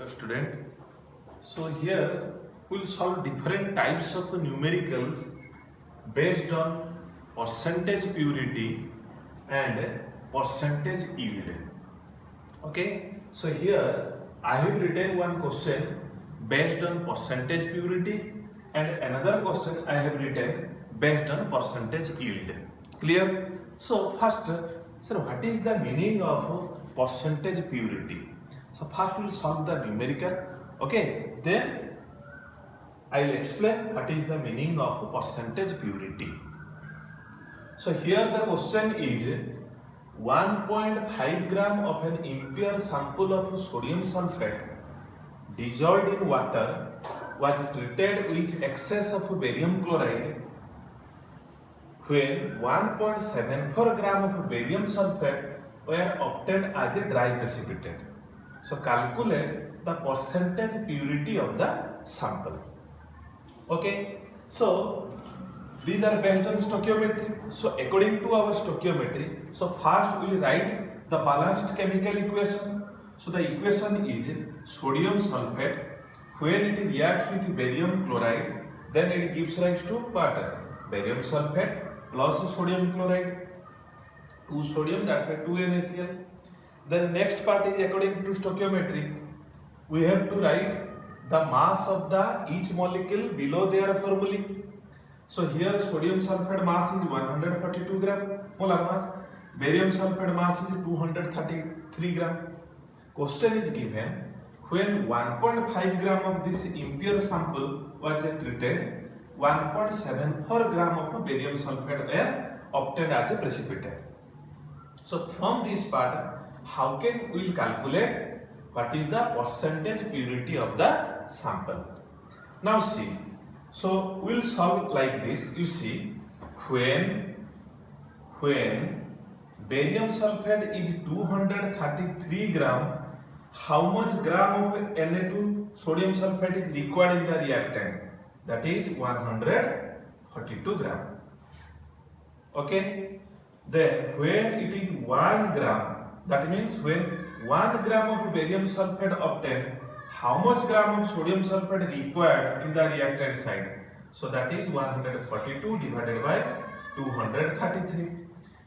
So student, so here we'll solve different types of numericals based on percentage purity and percentage yield. Okay, so here I have written one question based on percentage purity and another question I have written based on percentage yield. Clear? So first, sir, what is the meaning of percentage purity? So first we will solve the numerical. Okay, then I will explain what is the meaning of percentage purity. So here the question is 1.5 gram of an impure sample of sodium sulfate dissolved in water was treated with excess of barium chloride when 1.74 gram of barium sulfate were obtained as a dry precipitate. So calculate the percentage purity of the sample. Okay, so these are based on stoichiometry. So according to our stoichiometry, so first we will write the balanced chemical equation. So the equation is sodium sulfate, where it reacts with barium chloride, then it gives rise to what? Barium sulfate plus sodium chloride. 2 sodium, that's why 2 NaCl. Then next part is according to stoichiometry. We have to write the mass of the each molecule below their formulae. So here sodium sulfate mass is 142 gram molar mass, barium sulfate mass is 233 gram. Question is given when 1.5 gram of this impure sample was treated, 1.74 gram of barium sulfate were obtained as a precipitate. So from this part, how can we calculate what is the percentage purity of the sample? Now see. So we'll solve like this. You see, when barium sulfate is 233 gram, how much gram of Na2 sodium sulfate is required in the reactant? That is 142 gram. Okay. Then when it is 1 gram, that means when 1 gram of barium sulfate obtained, how much gram of sodium sulfate required in the reactant side? So that is 142 divided by 233.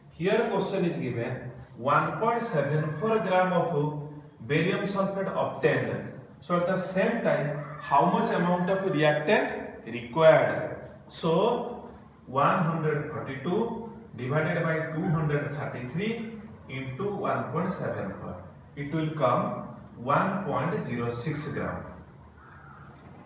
Here question is given 1.74 gram of barium sulfate obtained. So at the same time, how much amount of reactant required? So 142 divided by 233 into 1.74. It will come 1.06 gram.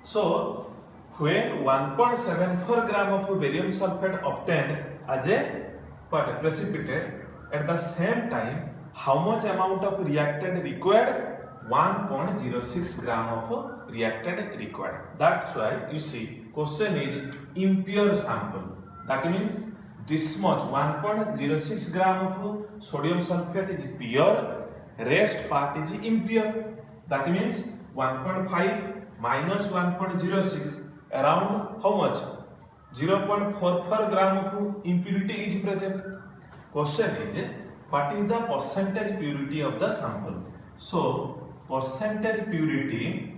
So when 1.74 gram of barium sulfate obtained as a precipitate, at the same time how much amount of reactant required? 1.06 gram of reactant required. That's why you see question is impure sample. That means this much 1.06 gram of sodium sulfate is pure, rest part is impure. That means 1.5 minus 1.06, around how much? 0.44 gram of impurity is present. Question is what is the percentage purity of the sample? So percentage purity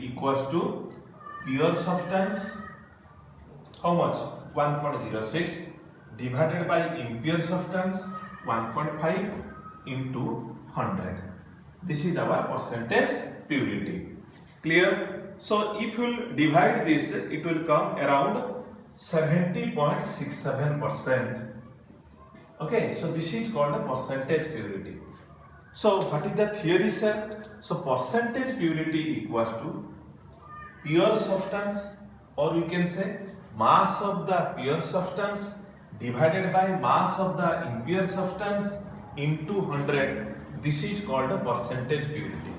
equals to pure substance, how much? 1.06 divided by impure substance 1.5 into 100. This is our percentage purity. Clear? So if you divide this, it will come around 70.67%. Okay, so this is called a percentage purity. So what is the theory, sir? So percentage purity equals to pure substance, or we can say mass of the pure substance divided by mass of the impure substance into 100. This is called a percentage purity.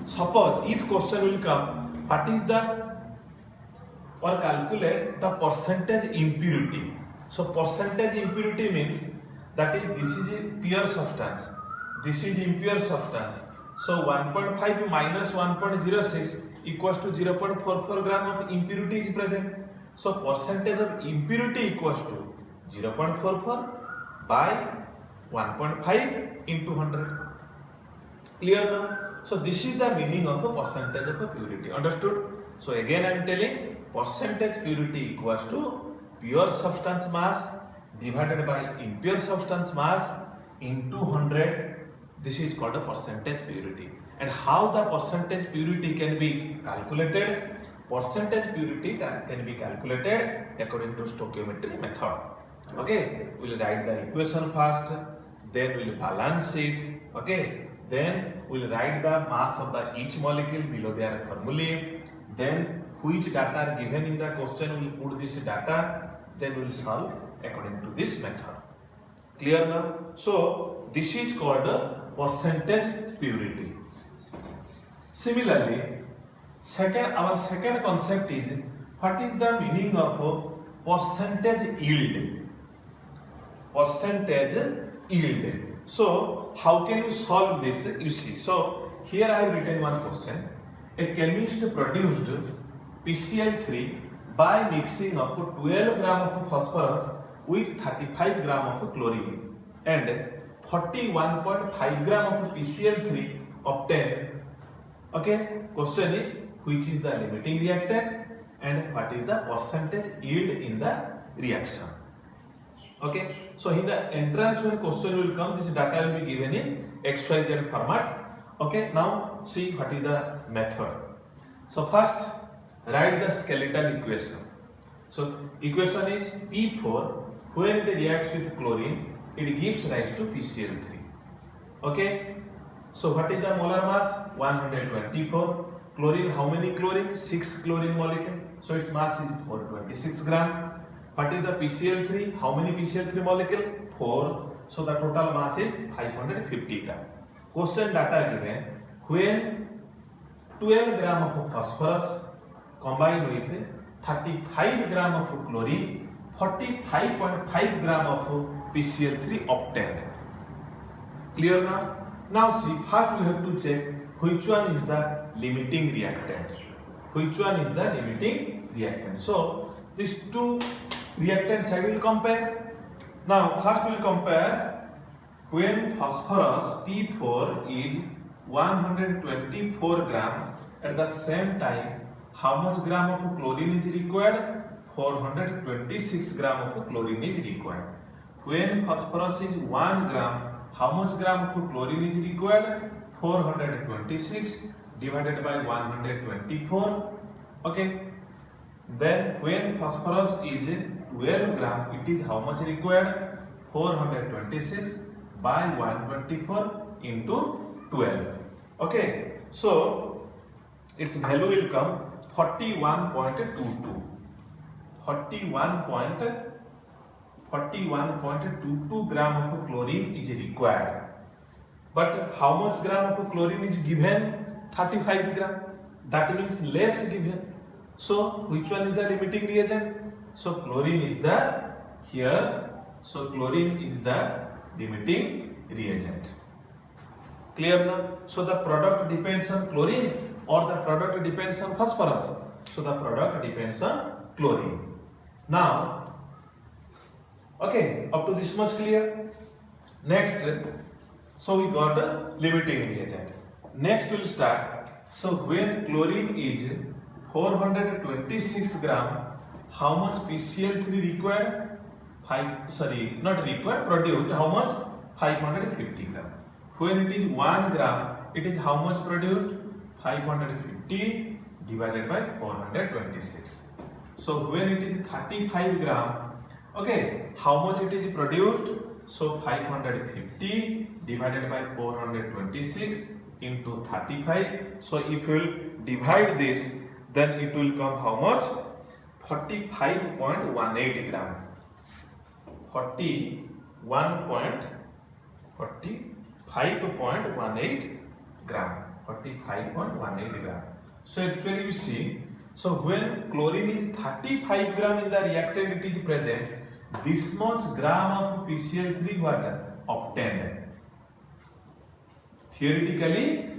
Suppose if question will come, what is the, or calculate the percentage impurity. So percentage impurity means that is this is a pure substance, this is impure substance. So 1.5 minus 1.06 equals to 0.44 gram of impurity is present. So percentage of impurity equals to 0.44 by 1.5 into 100. Clear now? So this is the meaning of a percentage of a purity. Understood? So again I am telling percentage purity equals to pure substance mass divided by impure substance mass into 100. This is called a percentage purity. And how the percentage purity can be calculated? Percentage purity can be calculated according to stoichiometry method. Okay, we'll write the equation first, then we'll balance it. Okay, then we'll write the mass of the each molecule below their formulae. Then which data are given in the question, we'll put this data, then we'll solve according to this method. Clear now? So this is called percentage purity. Similarly, our second concept is what is the meaning of percentage yield? Percentage yield. So how can you solve this? You see. So here I have written one question. A chemist produced PCl3 by mixing of 12 gram of phosphorus with 35 gram of chlorine and 41.5 gram of PCl3 obtained. Okay, question is which is the limiting reactant and what is the percentage yield in the reaction. Okay, so in the entrance when question will come, this data will be given in XYZ format. Okay, now see what is the method. So first write the skeletal equation. So equation is P4, when it reacts with chlorine, it gives rise to PCl3. Okay, so what is the molar mass? 124. Chlorine, how many chlorine? 6 chlorine molecule. So its mass is 426 gram. What is the PCl3? How many PCl3 molecule? 4. So the total mass is 550 gram. Question data given, when 12 gram of phosphorus combined with 35 gram of chlorine, 45.5 gram of PCl3 obtained. Clear now? Now see, first we have to check which one is the limiting reactant. Which one is the limiting reactant? So these two reactants I will compare. Now first we will compare when phosphorus P4 is 124 gram, at the same time how much gram of chlorine is required? 426 gram of chlorine is required. When phosphorus is 1 gram, how much gram of chlorine is required? 426 divided by 124. Okay. Then when phosphorus is 12 gram, it is how much required? 426 by 124 into 12. Okay. So its value will come 41.22. 41.22 gram of chlorine is required. But how much gram of chlorine is given? 35 gram. That means less given. So which one is the limiting reagent? So chlorine is the here. So chlorine is the limiting reagent. Clear now? So the product depends on chlorine or the product depends on phosphorus. So the product depends on chlorine. Now, okay, up to this much clear. Next, so we got a limiting reagent. Next we'll start. So when chlorine is 426 gram, how much PCl3 required? Not required, produced. How much? 550 gram. When it is 1 gram, it is how much produced? 550 divided by 426. So when it is 35 gram, okay, how much it is produced? So 550 divided by 426 into 35. So if you will divide this, then it will come how much? 45.18 gram. 45.18 gram. 45.18 gram. So actually you see, so when chlorine is 35 gram in the reactant, it is present, this much gram of PCl3 what obtained. Theoretically,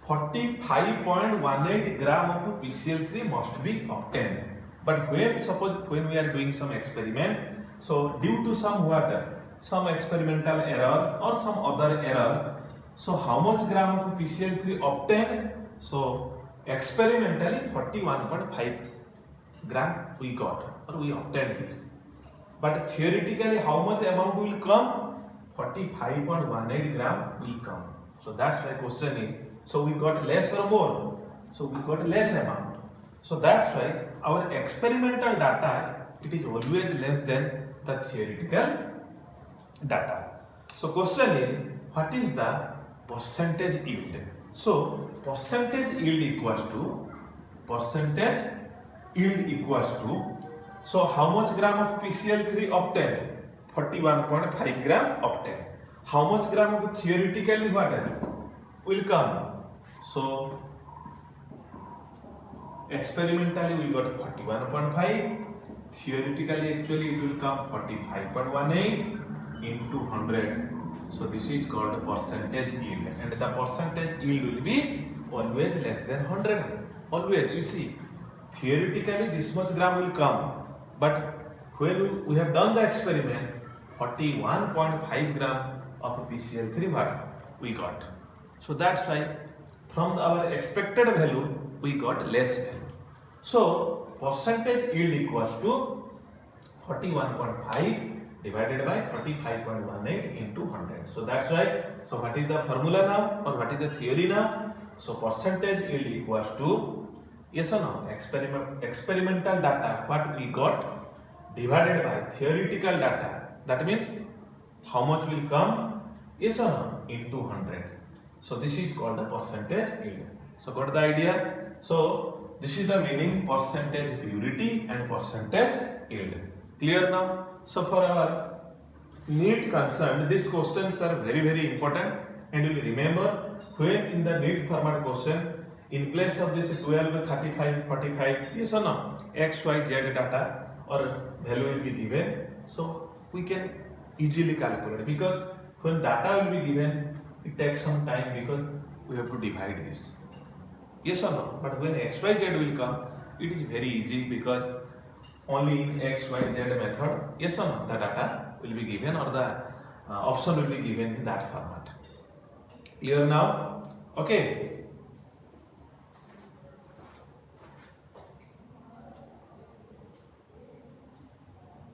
45.18 gram of PCl3 must be obtained. But when we are doing some experiment, so due to some experimental error or some other error, So how much gram of PCl3 obtained? So experimentally 41.5 gram we got or we obtained this. But theoretically how much amount will come? 45.18 gram will come. So that's why question is, so we got less or more? So we got less amount. So that's why our experimental data, it is always less than the theoretical data. So question is, what is the percentage yield? So percentage yield equals to so how much gram of PCl3 obtained? 41.5 gram obtained. How much gram of theoretically what will come? So experimentally we got 41.5. Theoretically actually it will come 45.18 into 100. So this is called percentage yield, and the percentage yield will be always less than 100. Always, you see, theoretically this much gram will come, but when we have done the experiment, 41.5 gram of PCl3 what we got. So that's why from our expected value we got less value. So percentage yield equals to 41.5 divided by 35.18 into 100. So that's why, so what is the formula now or what is the theory now? So percentage yield equals to, yes or no, experimental data what we got divided by theoretical data. That means how much will come, yes or no, into 100. So this is called the percentage yield. So got the idea? So this is the meaning percentage purity and percentage yield. Clear now? So for our NEET concern, these questions are very important, and you will remember when in the NEET format question, in place of this 12, 35, 45, yes or no, x, y, z data or value will be given. So we can easily calculate, because when data will be given, it takes some time because we have to divide this. Yes or no? But when x, y, z will come, it is very easy because only in x, y, z method, yes or no, the data will be given or the option will be given in that format. Clear now? Okay.